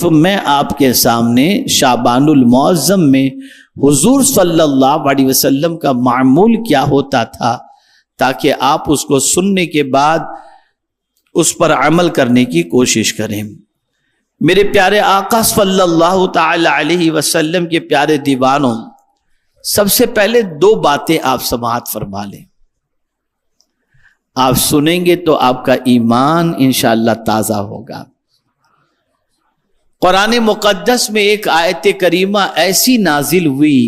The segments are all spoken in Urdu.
تو میں آپ کے سامنے شعبان المعظم میں حضور صلی اللہ علیہ وسلم کا معمول کیا ہوتا تھا، تاکہ آپ اس کو سننے کے بعد اس پر عمل کرنے کی کوشش کریں۔ میرے پیارے آقا صلی اللہ تعالی علیہ وسلم کے پیارے دیوانوں، سب سے پہلے دو باتیں آپ سماعت فرما لیں۔ آپ سنیں گے تو آپ کا ایمان انشاءاللہ تازہ ہوگا۔ قرآن مقدس میں ایک آیت کریمہ ایسی نازل ہوئی،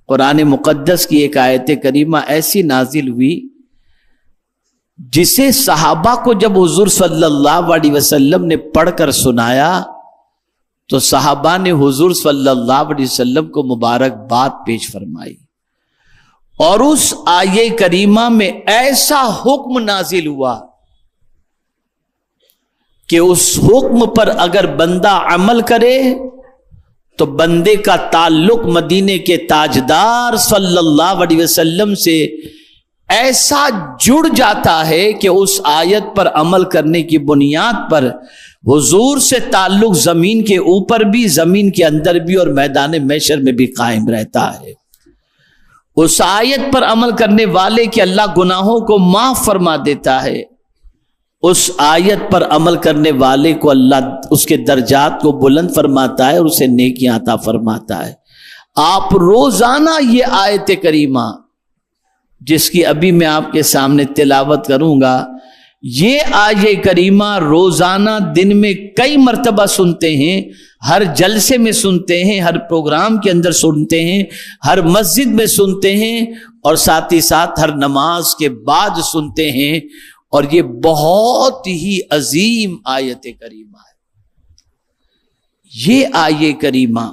قرآن مقدس کی ایک آیت کریمہ ایسی نازل ہوئی جسے صحابہ کو جب حضور صلی اللہ علیہ وسلم نے پڑھ کر سنایا تو صحابہ نے حضور صلی اللہ علیہ وسلم کو مبارکباد پیش فرمائی، اور اس آیے کریمہ میں ایسا حکم نازل ہوا کہ اس حکم پر اگر بندہ عمل کرے تو بندے کا تعلق مدینے کے تاجدار صلی اللہ علیہ وسلم سے ایسا جڑ جاتا ہے کہ اس آیت پر عمل کرنے کی بنیاد پر حضور سے تعلق زمین کے اوپر بھی، زمین کے اندر بھی اور میدان محشر میں بھی قائم رہتا ہے۔ اس آیت پر عمل کرنے والے کے اللہ گناہوں کو معاف فرما دیتا ہے، اس آیت پر عمل کرنے والے کو اللہ اس کے درجات کو بلند فرماتا ہے اور اسے نیکیاں عطا فرماتا ہے۔ آپ روزانہ یہ آیت کریمہ جس کی ابھی میں آپ کے سامنے تلاوت کروں گا، یہ آیت کریمہ روزانہ دن میں کئی مرتبہ سنتے ہیں، ہر جلسے میں سنتے ہیں، ہر پروگرام کے اندر سنتے ہیں، ہر مسجد میں سنتے ہیں، اور ساتھ ہی ساتھ ہر نماز کے بعد سنتے ہیں، اور یہ بہت ہی عظیم آیت کریمہ ہے۔ یہ آیت کریمہ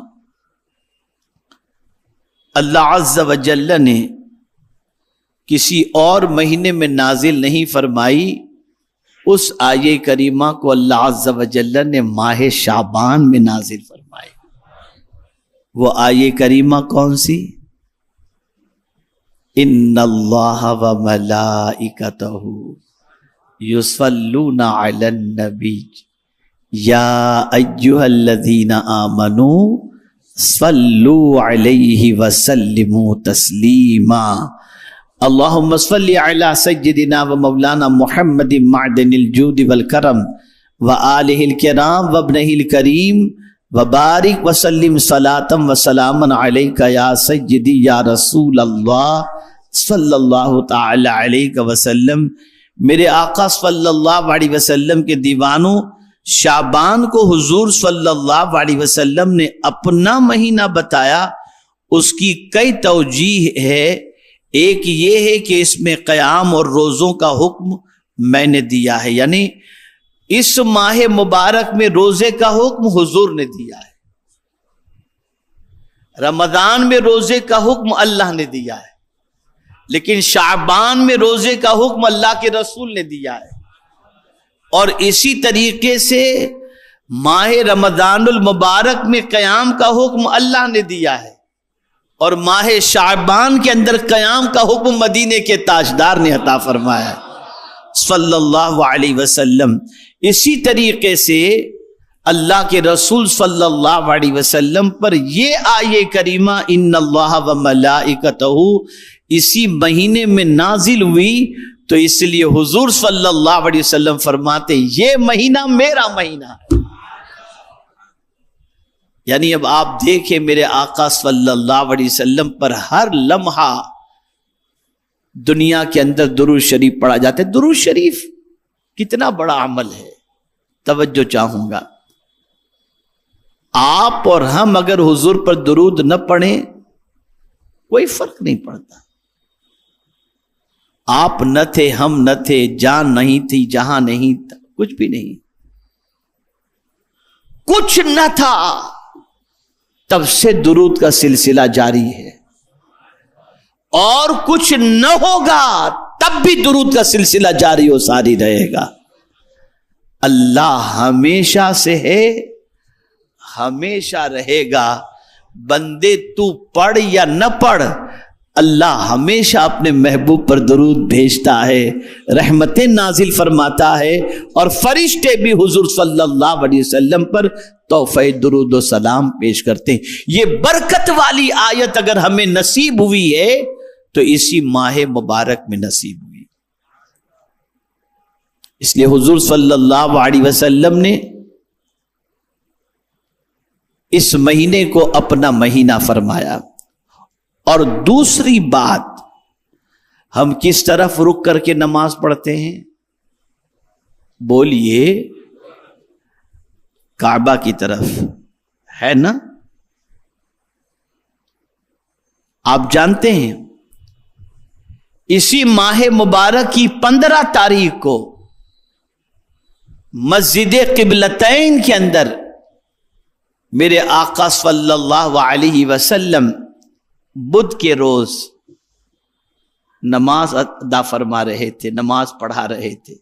اللہ عز و جل نے کسی اور مہینے میں نازل نہیں فرمائی، اس آیت کریمہ کو اللہ عز و جل نے ماہ شعبان میں نازل فرمائی۔ وہ آیت کریمہ کون سی؟ ان اللہ و ملائکتہ یصلون علی النبی یا ایھا الذین آمنوا صلوا علیہ وسلموا تسلیما۔ اللہم صلی علی سیدنا و مولانا محمد معدن الجود والکرم وآلہ الکرام وابنہ الکریم وبارک وسلم صلاۃ وسلاما علیک یا سیدی یا رسول اللہ صلی اللہ تعالی علیہ وسلم۔ میرے آقا صلی اللہ علیہ وسلم کے دیوانوں، شعبان کو حضور صلی اللہ علیہ وسلم نے اپنا مہینہ بتایا، اس کی کئی توجیہ ہے۔ ایک یہ ہے کہ اس میں قیام اور روزوں کا حکم میں نے دیا ہے، یعنی اس ماہ مبارک میں روزے کا حکم حضور نے دیا ہے، رمضان میں روزے کا حکم اللہ نے دیا ہے، لیکن شعبان میں روزے کا حکم اللہ کے رسول نے دیا ہے، اور اسی طریقے سے ماہ رمضان المبارک میں قیام کا حکم اللہ نے دیا ہے، اور ماہ شعبان کے اندر قیام کا حکم مدینے کے تاجدار نے عطا فرمایا صلی اللہ علیہ وسلم۔ اسی طریقے سے اللہ کے رسول صلی اللہ علیہ وسلم پر یہ آیت کریمہ ان اللہ و ملائکتہ اسی مہینے میں نازل ہوئی، تو اس لیے حضور صلی اللہ علیہ وسلم فرماتے یہ مہینہ میرا مہینہ ہے۔ یعنی اب آپ دیکھیں میرے آقا صلی اللہ علیہ وسلم پر ہر لمحہ دنیا کے اندر درود شریف پڑھا جاتا ہے۔ درود شریف کتنا بڑا عمل ہے، توجہ چاہوں گا۔ آپ اور ہم اگر حضور پر درود نہ پڑھیں کوئی فرق نہیں پڑتا۔ آپ نہ تھے، ہم نہ تھے، جان نہیں تھی، جہاں نہیں تھا، کچھ بھی نہیں، کچھ نہ تھا، تب سے درود کا سلسلہ جاری ہے، اور کچھ نہ ہوگا تب بھی درود کا سلسلہ جاری و ساری رہے گا۔ اللہ ہمیشہ سے ہے، ہمیشہ رہے گا۔ بندے تو پڑھ یا نہ پڑھ، اللہ ہمیشہ اپنے محبوب پر درود بھیجتا ہے، رحمتیں نازل فرماتا ہے، اور فرشتے بھی حضور صلی اللہ علیہ وسلم پر تحفہ درود و سلام پیش کرتے ہیں۔ یہ برکت والی آیت اگر ہمیں نصیب ہوئی ہے تو اسی ماہ مبارک میں نصیب ہوئی۔ اس لیے حضور صلی اللہ علیہ وسلم نے اس مہینے کو اپنا مہینہ فرمایا۔ اور دوسری بات، ہم کس طرف رک کر کے نماز پڑھتے ہیں؟ بولیے، کعبہ کی طرف، ہے نا؟ آپ جانتے ہیں اسی ماہ مبارک کی 15 تاریخ کو مسجد قبلتین کے اندر میرے آقا صلی اللہ علیہ وسلم بدھ کے روز نماز ادا فرما رہے تھے، نماز پڑھا رہے تھے،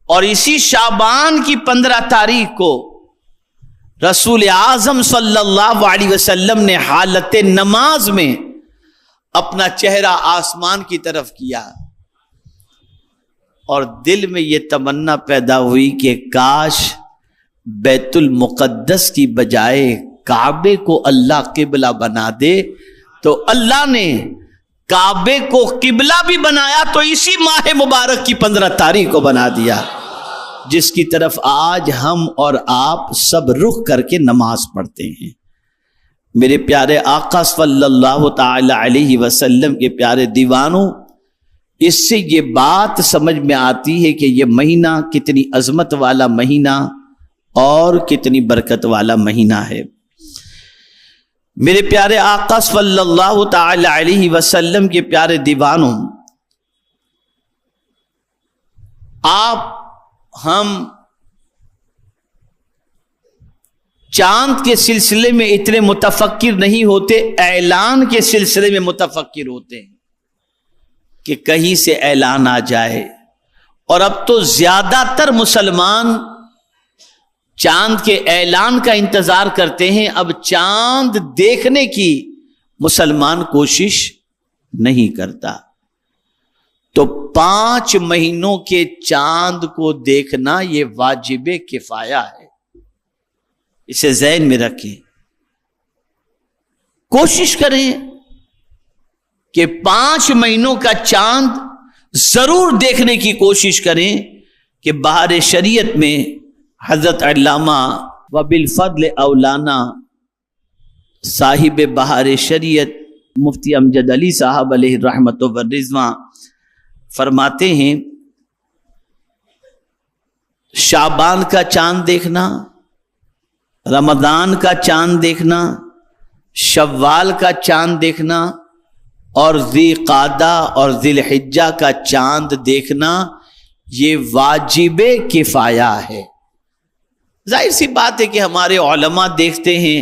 اور اسی شعبان کی 15 تاریخ کو رسول اعظم صلی اللہ علیہ وسلم نے حالت نماز میں اپنا چہرہ آسمان کی طرف کیا، اور دل میں یہ تمنا پیدا ہوئی کہ کاش بیت المقدس کی بجائے کعبے کو اللہ قبلہ بنا دے۔ تو اللہ نے کعبے کو قبلہ بھی بنایا تو اسی ماہ مبارک کی 15 تاریخ کو بنا دیا، جس کی طرف آج ہم اور آپ سب رخ کر کے نماز پڑھتے ہیں۔ میرے پیارے آقا صلی اللہ تعالی علیہ وسلم کے پیارے دیوانوں، اس سے یہ بات سمجھ میں آتی ہے کہ یہ مہینہ کتنی عظمت والا مہینہ اور کتنی برکت والا مہینہ ہے۔ میرے پیارے آقا صلی اللہ تعالی علیہ وسلم کے پیارے دیوانوں، آپ ہم چاند کے سلسلے میں اتنے متفکر نہیں ہوتے، اعلان کے سلسلے میں متفکر ہوتے ہیں کہ کہیں سے اعلان آ جائے۔ اور اب تو زیادہ تر مسلمان چاند کے اعلان کا انتظار کرتے ہیں، اب چاند دیکھنے کی مسلمان کوشش نہیں کرتا۔ تو 5 مہینوں کے چاند کو دیکھنا یہ واجب کفایہ ہے، اسے ذہن میں رکھیں۔ کوشش کریں کہ 5 مہینوں کا چاند ضرور دیکھنے کی کوشش کریں کہ بہار شریعت میں حضرت علامہ وبالفضل اولانا صاحب بہار شریعت مفتی امجد علی صاحب علیہ الرحمت والرضوان فرماتے ہیں، شعبان کا چاند دیکھنا، رمضان کا چاند دیکھنا، شوال کا چاند دیکھنا، اور ذی قعدہ اور ذی الحجہ کا چاند دیکھنا یہ واجب کفایہ ہے۔ ظاہر سی بات ہے کہ ہمارے علماء دیکھتے ہیں،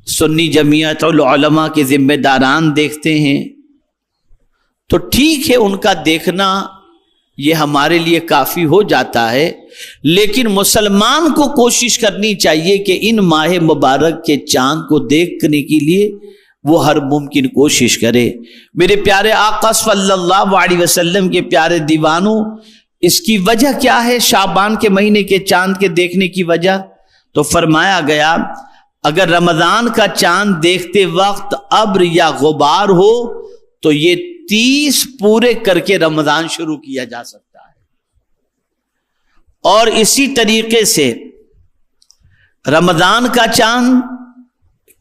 سنی جمعیت العلماء کے ذمہ داران دیکھتے ہیں، تو ٹھیک ہے، ان کا دیکھنا یہ ہمارے لیے کافی ہو جاتا ہے، لیکن مسلمان کو کوشش کرنی چاہیے کہ ان ماہ مبارک کے چاند کو دیکھنے کے لیے وہ ہر ممکن کوشش کرے۔ میرے پیارے آقا صلی اللہ علیہ وسلم کے پیارے دیوانوں، اس کی وجہ کیا ہے شعبان کے مہینے کے چاند کے دیکھنے کی وجہ؟ تو فرمایا گیا اگر رمضان کا چاند دیکھتے وقت ابر یا غبار ہو تو یہ 30 پورے کر کے رمضان شروع کیا جا سکتا ہے۔ اور اسی طریقے سے رمضان کا چاند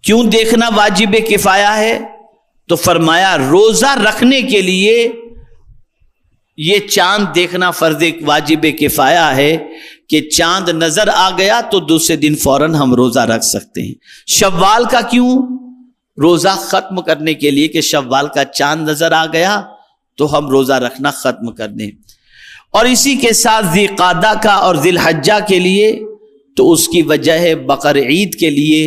کیوں دیکھنا واجب کفایہ ہے؟ تو فرمایا روزہ رکھنے کے لیے یہ چاند دیکھنا فرض واجب کفایہ ہے کہ چاند نظر آ گیا تو دوسرے دن فوراً ہم روزہ رکھ سکتے ہیں۔ شوال کا کیوں؟ روزہ ختم کرنے کے لیے کہ شوال کا چاند نظر آ گیا تو ہم روزہ رکھنا ختم کر دیں۔ اور اسی کے ساتھ ذی قعدہ کا اور ذی الحجہ کے لیے تو اس کی وجہ ہے بقر عید کے لیے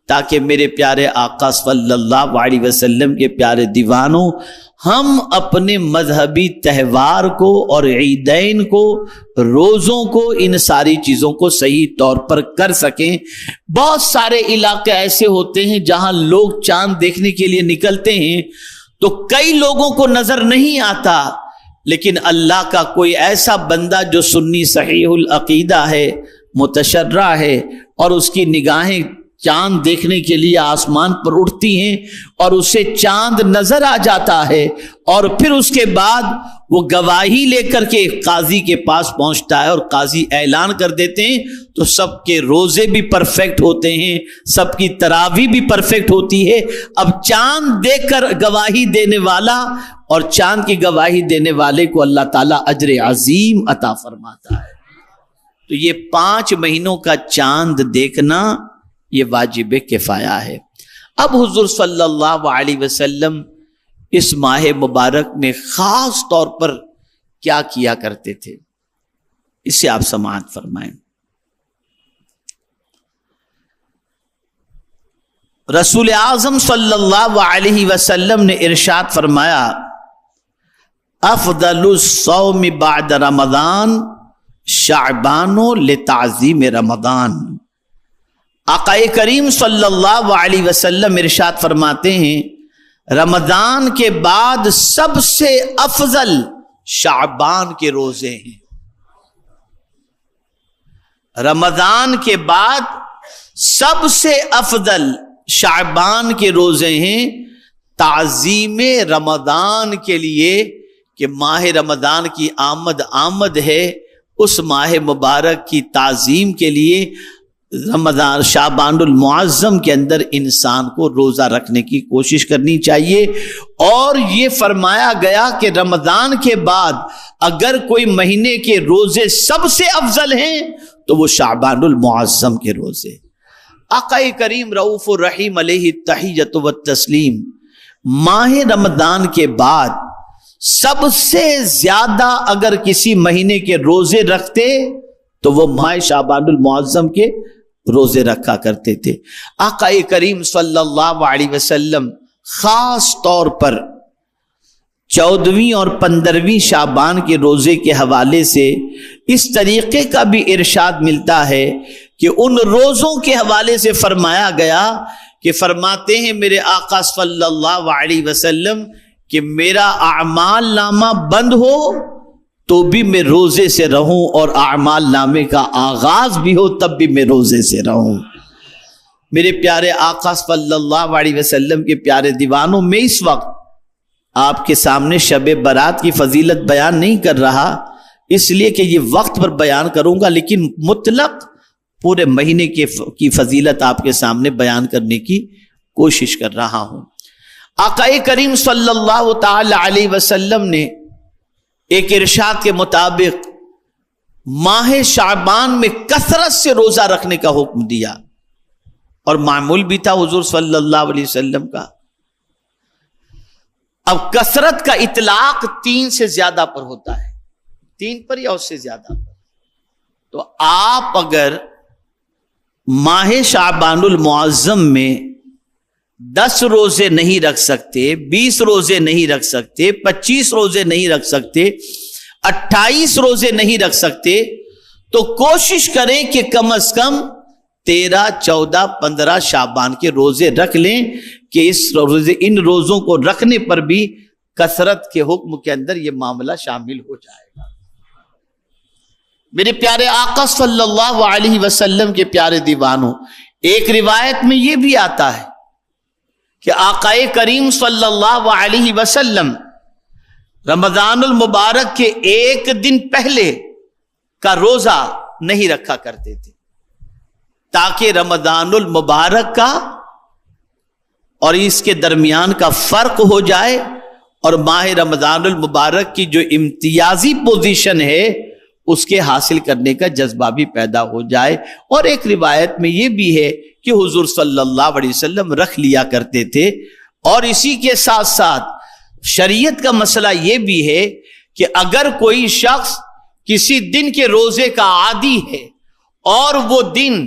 تاکہ میرے پیارے آقا صلی اللہ علیہ وسلم کے پیارے دیوانوں ہم اپنے مذہبی تہوار کو اور عیدین کو، روزوں کو، ان ساری چیزوں کو صحیح طور پر کر سکیں۔ بہت سارے علاقے ایسے ہوتے ہیں جہاں لوگ چاند دیکھنے کے لیے نکلتے ہیں تو کئی لوگوں کو نظر نہیں آتا، لیکن اللہ کا کوئی ایسا بندہ جو سنی صحیح العقیدہ ہے، متشرع ہے، اور اس کی نگاہیں چاند دیکھنے کے لیے آسمان پر اٹھتی ہیں اور اسے چاند نظر آ جاتا ہے، اور پھر اس کے بعد وہ گواہی لے کر کے قاضی کے پاس پہنچتا ہے اور قاضی اعلان کر دیتے ہیں، تو سب کے روزے بھی پرفیکٹ ہوتے ہیں، سب کی تراویح بھی پرفیکٹ ہوتی ہے۔ اب چاند دیکھ کر گواہی دینے والا اور چاند کی گواہی دینے والے کو اللہ تعالیٰ اجر عظیم عطا فرماتا ہے۔ تو یہ 5 مہینوں کا چاند دیکھنا یہ واجب کفایہ ہے۔ اب حضور صلی اللہ علیہ وسلم اس ماہ مبارک میں خاص طور پر کیا کیا کرتے تھے، اس سے آپ سماعت فرمائیں۔ رسول اعظم صلی اللہ علیہ وسلم نے ارشاد فرمایا، افضل الصوم بعد رمضان شعبان لتعظیم رمضان۔ آقا کریم صلی اللہ علیہ وسلم ارشاد فرماتے ہیں، رمضان کے بعد سب سے افضل شعبان کے روزے ہیں۔ رمضان کے بعد سب سے افضل شعبان کے روزے ہیں، تعظیم رمضان کے لیے کہ ماہ رمضان کی آمد ہے، اس ماہ مبارک کی تعظیم کے لیے رمضان شعبان المعظم کے اندر انسان کو روزہ رکھنے کی کوشش کرنی چاہیے۔ اور یہ فرمایا گیا کہ رمضان کے بعد اگر کوئی مہینے کے روزے سب سے افضل ہیں تو وہ شعبان المعظم کے روزے۔ آقا کریم رؤوف الرحیم علیہ التحیۃ والتسلیم ماہ رمضان کے بعد سب سے زیادہ اگر کسی مہینے کے روزے رکھتے تو وہ ماہ شعبان المعظم کے روزے رکھا کرتے تھے۔ آقا کریم صلی اللہ علیہ وسلم خاص طور پر 14ویں اور 15ویں شعبان کے روزے کے حوالے سے اس طریقے کا بھی ارشاد ملتا ہے کہ ان روزوں کے حوالے سے فرمایا گیا کہ فرماتے ہیں میرے آقا صلی اللہ علیہ وسلم کہ میرا اعمال نامہ بند ہو تو بھی میں روزے سے رہوں، اور اعمال نامے کا آغاز بھی ہو تب بھی میں روزے سے رہوں۔ میرے پیارے آقا صلی اللہ علیہ وسلم کے پیارے دیوانوں، میں اس وقت آپ کے سامنے شب برات کی فضیلت بیان نہیں کر رہا اس لیے کہ یہ وقت پر بیان کروں گا، لیکن مطلق پورے مہینے کی فضیلت آپ کے سامنے بیان کرنے کی کوشش کر رہا ہوں۔ آقا کریم صلی اللہ تعالی علیہ وسلم نے ایک ارشاد کے مطابق ماہ شعبان میں کثرت سے روزہ رکھنے کا حکم دیا، اور معمول بھی تھا حضور صلی اللہ علیہ وسلم کا۔ اب کثرت کا اطلاق 3 سے زیادہ پر ہوتا ہے، 3 پر یا اس سے زیادہ پر۔ تو آپ اگر ماہ شعبان المعظم میں 10 روزے نہیں رکھ سکتے، 20 روزے نہیں رکھ سکتے، 25 روزے نہیں رکھ سکتے، 28 روزے نہیں رکھ سکتے، تو کوشش کریں کہ کم از کم 13، 14، 15 شعبان کے روزے رکھ لیں کہ ان روزوں کو رکھنے پر بھی کثرت کے حکم کے اندر یہ معاملہ شامل ہو جائے گا۔ میرے پیارے آقا صلی اللہ علیہ وسلم کے پیارے دیوانوں، ایک روایت میں یہ بھی آتا ہے کہ آقا کریم صلی اللہ علیہ وسلم رمضان المبارک کے 1 دن پہلے کا روزہ نہیں رکھا کرتے تھے، تاکہ رمضان المبارک کا اور اس کے درمیان کا فرق ہو جائے، اور ماہ رمضان المبارک کی جو امتیازی پوزیشن ہے اس کے حاصل کرنے کا جذبہ بھی پیدا ہو جائے۔ اور ایک روایت میں یہ بھی ہے کہ حضور صلی اللہ علیہ وسلم رکھ لیا کرتے تھے۔ اور اسی کے ساتھ ساتھ شریعت کا مسئلہ یہ بھی ہے کہ اگر کوئی شخص کسی دن کے روزے کا عادی ہے اور وہ دن